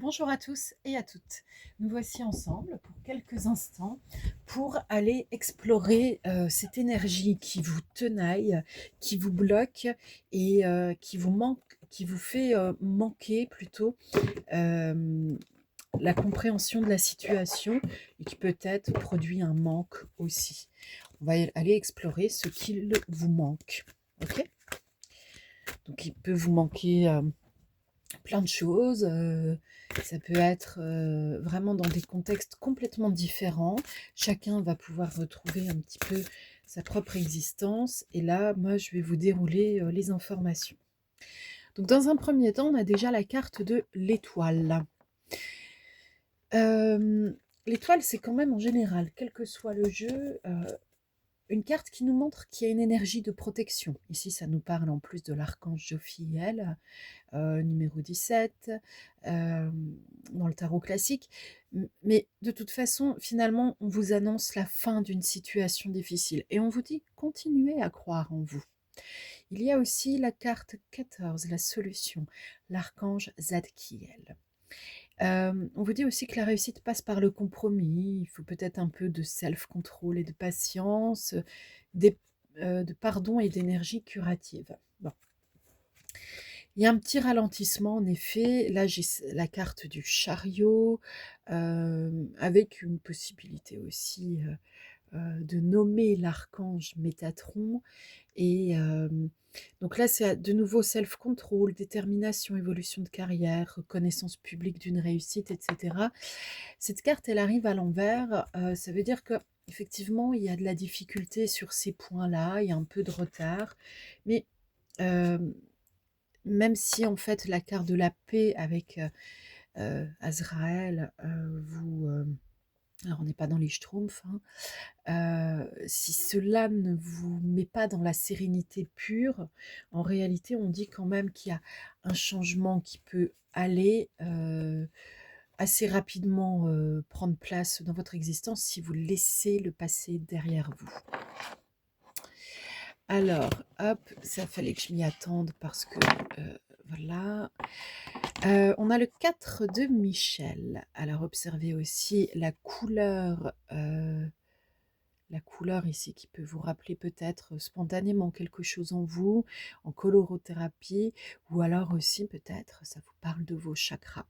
Bonjour à tous et à toutes. Nous voici ensemble pour quelques instants pour aller explorer cette énergie qui vous tenaille, qui vous bloque et qui vous manque, qui vous fait manquer plutôt euh, la compréhension de la situation et qui peut-être produit un manque aussi. On va aller explorer ce qu'il vous manque. Ok. Donc il peut vous manquer plein de choses. Ça peut être vraiment dans des contextes complètement différents. Chacun va pouvoir retrouver un petit peu sa propre existence. Et là, moi, je vais vous dérouler les informations. Donc, dans un premier temps, on a déjà la carte de l'étoile. L'étoile, c'est quand même en général, quel que soit le jeu, une carte qui nous montre qu'il y a une énergie de protection. Ici, ça nous parle en plus de l'archange Jophiel, numéro 17, dans le tarot classique. Mais de toute façon, finalement, on vous annonce la fin d'une situation difficile et on vous dit continuez à croire en vous. Il y a aussi la carte 14, la solution, l'archange Zadkiel. On vous dit aussi que la réussite passe par le compromis, il faut peut-être un peu de self-control et de patience, des, de pardon et d'énergie curative. Bon. Il y a un petit ralentissement en effet. Là, j'ai la carte du chariot, avec une possibilité aussi de nommer l'archange Métatron. Et donc là, c'est de nouveau self-control, détermination, évolution de carrière, reconnaissance publique d'une réussite, etc. Cette carte, elle arrive à l'envers. Ça veut dire que effectivement, il y a de la difficulté sur ces points-là, il y a un peu de retard. Mais euh, même si en fait la carte de la paix avec Azraël alors on n'est pas dans les Schtroumpfs, hein, si cela ne vous met pas dans la sérénité pure, en réalité on dit quand même qu'il y a un changement qui peut aller assez rapidement prendre place dans votre existence si vous laissez le passé derrière vous. Alors, hop, ça fallait que je m'y attende parce que voilà. On a le 4 de Michel. Alors, observez aussi la couleur ici qui peut vous rappeler peut-être spontanément quelque chose en vous, en colorothérapie, ou alors aussi peut-être ça vous parle de vos chakras.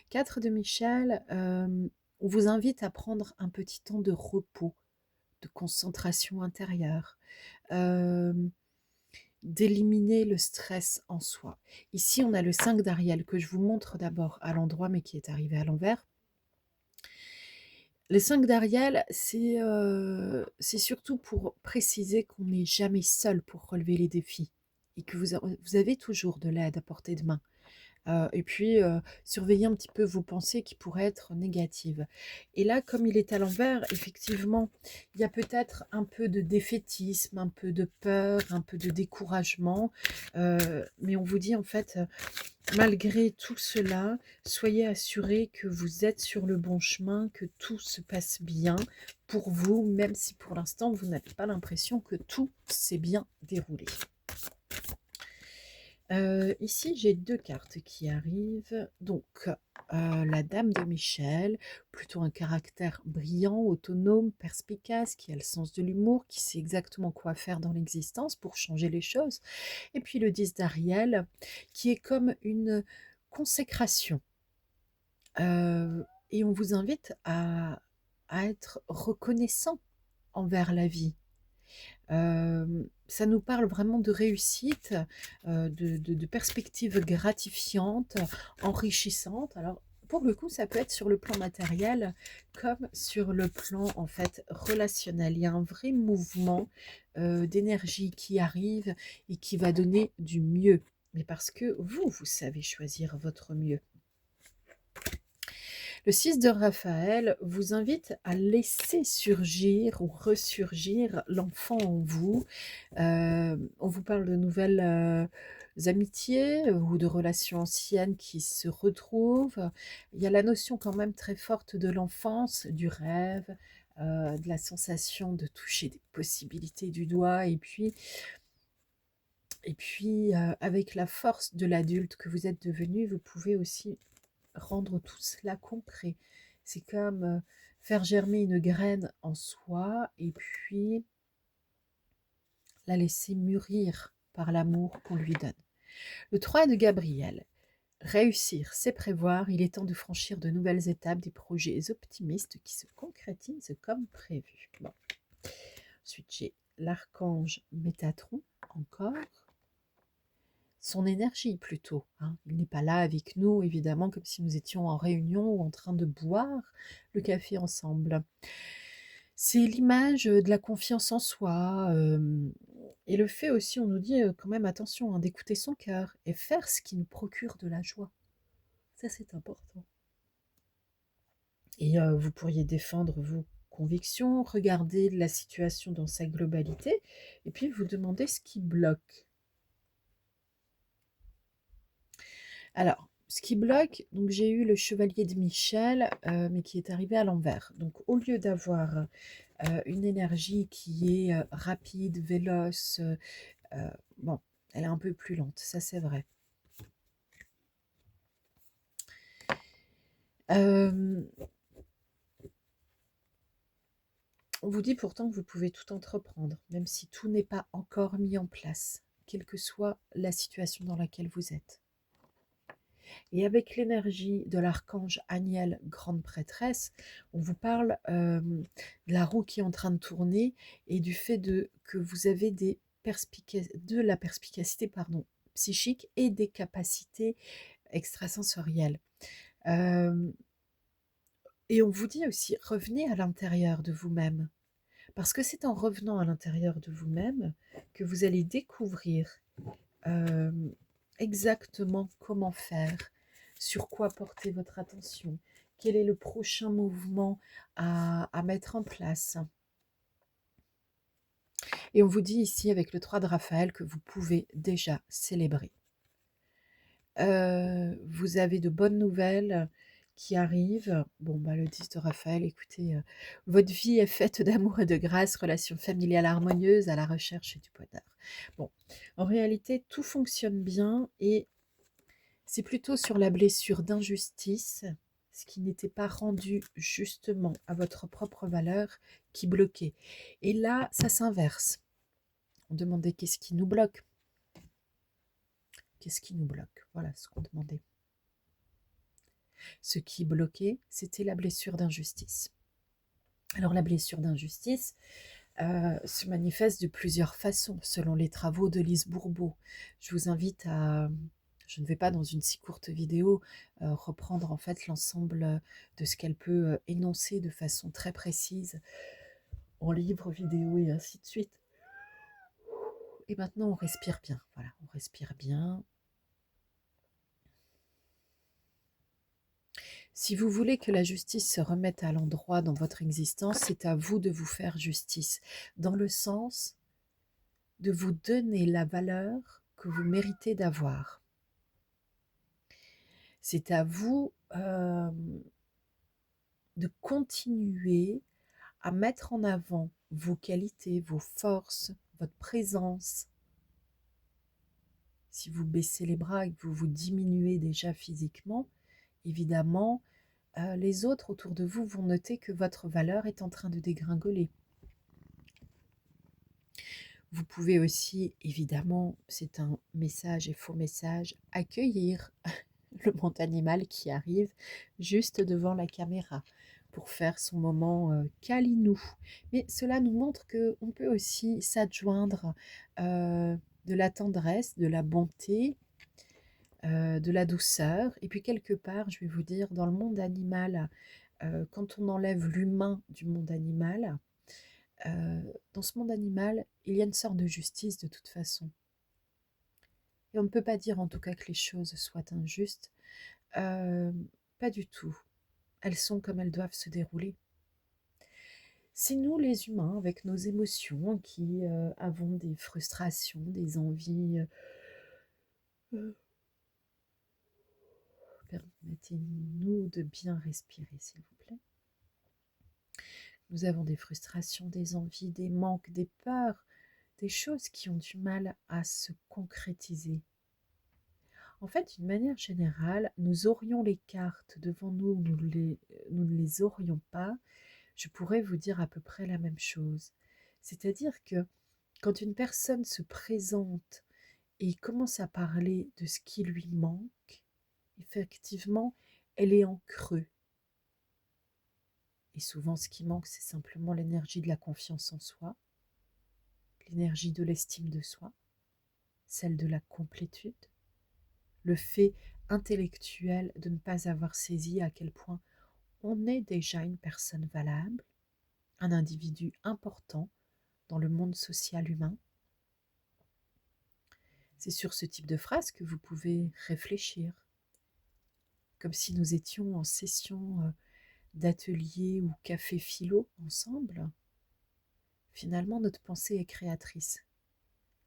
4 de Michel, on vous invite à prendre un petit temps de repos, de concentration intérieure. Euh, d'éliminer le stress en soi. Ici, on a le 5 d'Ariel que je vous montre d'abord à l'endroit, mais qui est arrivé à l'envers. Le 5 d'Ariel, c'est surtout pour préciser qu'on n'est jamais seul pour relever les défis et que vous avez toujours de l'aide à portée de main. Et puis, surveiller un petit peu vos pensées qui pourraient être négatives. Et là, comme il est à l'envers, effectivement, il y a peut-être un peu de défaitisme, un peu de peur, un peu de découragement. Mais on vous dit en fait, malgré tout cela, soyez assurés que vous êtes sur le bon chemin, que tout se passe bien pour vous, même si pour l'instant, vous n'avez pas l'impression que tout s'est bien déroulé. Ici, j'ai deux cartes qui arrivent. Donc, la Dame de Michel, plutôt un caractère brillant, autonome, perspicace, qui a le sens de l'humour, qui sait exactement quoi faire dans l'existence pour changer les choses. Et puis le 10 d'Ariel, qui est comme une consécration. Et on vous invite à être reconnaissant envers la vie. Ça nous parle vraiment de réussite, de perspectives gratifiantes, enrichissantes. Alors, pour le coup, ça peut être sur le plan matériel comme sur le plan en fait relationnel. Il y a un vrai mouvement d'énergie qui arrive et qui va donner du mieux. Mais parce que vous savez choisir votre mieux. Le 6 de Raphaël vous invite à laisser surgir ou ressurgir l'enfant en vous. On vous parle de nouvelles amitiés ou de relations anciennes qui se retrouvent. Il y a la notion quand même très forte de l'enfance, du rêve, de la sensation de toucher des possibilités du doigt et puis avec la force de l'adulte que vous êtes devenu, vous pouvez aussi rendre tout cela concret. C'est comme faire germer une graine en soi et puis la laisser mûrir par l'amour qu'on lui donne. Le 3 de Gabriel. Réussir, c'est prévoir. Il est temps de franchir de nouvelles étapes, des projets optimistes qui se concrétisent comme prévu. Bon. Ensuite, j'ai l'archange Métatron, encore. Son énergie plutôt. Hein. Il n'est pas là avec nous, évidemment, comme si nous étions en réunion ou en train de boire le café ensemble. C'est l'image de la confiance en soi. Et le fait aussi, on nous dit quand même attention, hein, d'écouter son cœur et faire ce qui nous procure de la joie. Ça, c'est important. Et vous pourriez défendre vos convictions, regarder la situation dans sa globalité, et puis vous demander ce qui bloque. Alors, ce qui bloque, donc j'ai eu le chevalier de Michel, mais qui est arrivé à l'envers. Donc, au lieu d'avoir une énergie qui est rapide, véloce, bon, elle est un peu plus lente, ça c'est vrai. On vous dit pourtant que vous pouvez tout entreprendre, même si tout n'est pas encore mis en place, quelle que soit la situation dans laquelle vous êtes. Et avec l'énergie de l'archange Aniel, grande prêtresse, on vous parle de la roue qui est en train de tourner et du fait que vous avez de la perspicacité psychique et des capacités extrasensorielles. Et on vous dit aussi, revenez à l'intérieur de vous-même. Parce que c'est en revenant à l'intérieur de vous-même que vous allez découvrir euh, exactement comment faire, sur quoi porter votre attention, quel est le prochain mouvement à mettre en place. Et on vous dit ici avec le 3 de Raphaël que vous pouvez déjà célébrer. Vous avez de bonnes nouvelles qui arrivent. Bon, bah, le 10 de Raphaël, écoutez, votre vie est faite d'amour et de grâce, relations familiales harmonieuses, à la recherche du bonheur. Bon, en réalité, tout fonctionne bien et c'est plutôt sur la blessure d'injustice, ce qui n'était pas rendu justement à votre propre valeur, qui bloquait. Et là, ça s'inverse. On demandait qu'est-ce qui nous bloque. Qu'est-ce qui nous bloque? Voilà ce qu'on demandait. Ce qui bloquait, c'était la blessure d'injustice. Alors la blessure d'injustice se manifeste de plusieurs façons, selon les travaux de Lise Bourbeau. Je vous invite à... Je ne vais pas dans une si courte vidéo reprendre en fait l'ensemble de ce qu'elle peut énoncer de façon très précise en livre, vidéo et ainsi de suite. Et maintenant on respire bien, voilà, on respire bien. Si vous voulez que la justice se remette à l'endroit dans votre existence, c'est à vous de vous faire justice, dans le sens de vous donner la valeur que vous méritez d'avoir. C'est à vous de continuer à mettre en avant vos qualités, vos forces, votre présence. Si vous baissez les bras et que vous vous diminuez déjà physiquement, évidemment, les autres autour de vous vont noter que votre valeur est en train de dégringoler. Vous pouvez aussi, évidemment, c'est un message et faux message, accueillir le monde animal qui arrive juste devant la caméra pour faire son moment câlinou. Mais cela nous montre qu'on peut aussi s'adjoindre de la tendresse, de la bonté, de la douceur. Et puis quelque part, je vais vous dire, dans le monde animal, quand on enlève l'humain du monde animal, dans ce monde animal, il y a une sorte de justice de toute façon. Et on ne peut pas dire en tout cas que les choses soient injustes. Pas du tout. Elles sont comme elles doivent se dérouler. C'est nous les humains, avec nos émotions, qui avons des frustrations, des envies. Permettez-nous de bien respirer, s'il vous plaît. Nous avons des frustrations, des envies, des manques, des peurs, des choses qui ont du mal à se concrétiser. En fait, d'une manière générale, nous aurions les cartes devant nous, nous ne les aurions pas, je pourrais vous dire à peu près la même chose. C'est-à-dire que quand une personne se présente et commence à parler de ce qui lui manque, effectivement, elle est en creux. Et souvent, ce qui manque, c'est simplement l'énergie de la confiance en soi, l'énergie de l'estime de soi, celle de la complétude, le fait intellectuel de ne pas avoir saisi à quel point on est déjà une personne valable, un individu important dans le monde social humain. C'est sur ce type de phrase que vous pouvez réfléchir, comme si nous étions en session d'atelier ou café philo ensemble. Finalement, notre pensée est créatrice.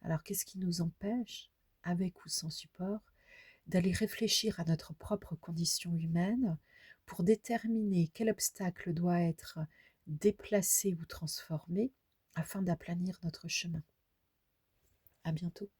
Alors qu'est-ce qui nous empêche, avec ou sans support, d'aller réfléchir à notre propre condition humaine pour déterminer quel obstacle doit être déplacé ou transformé afin d'aplanir notre chemin. À bientôt.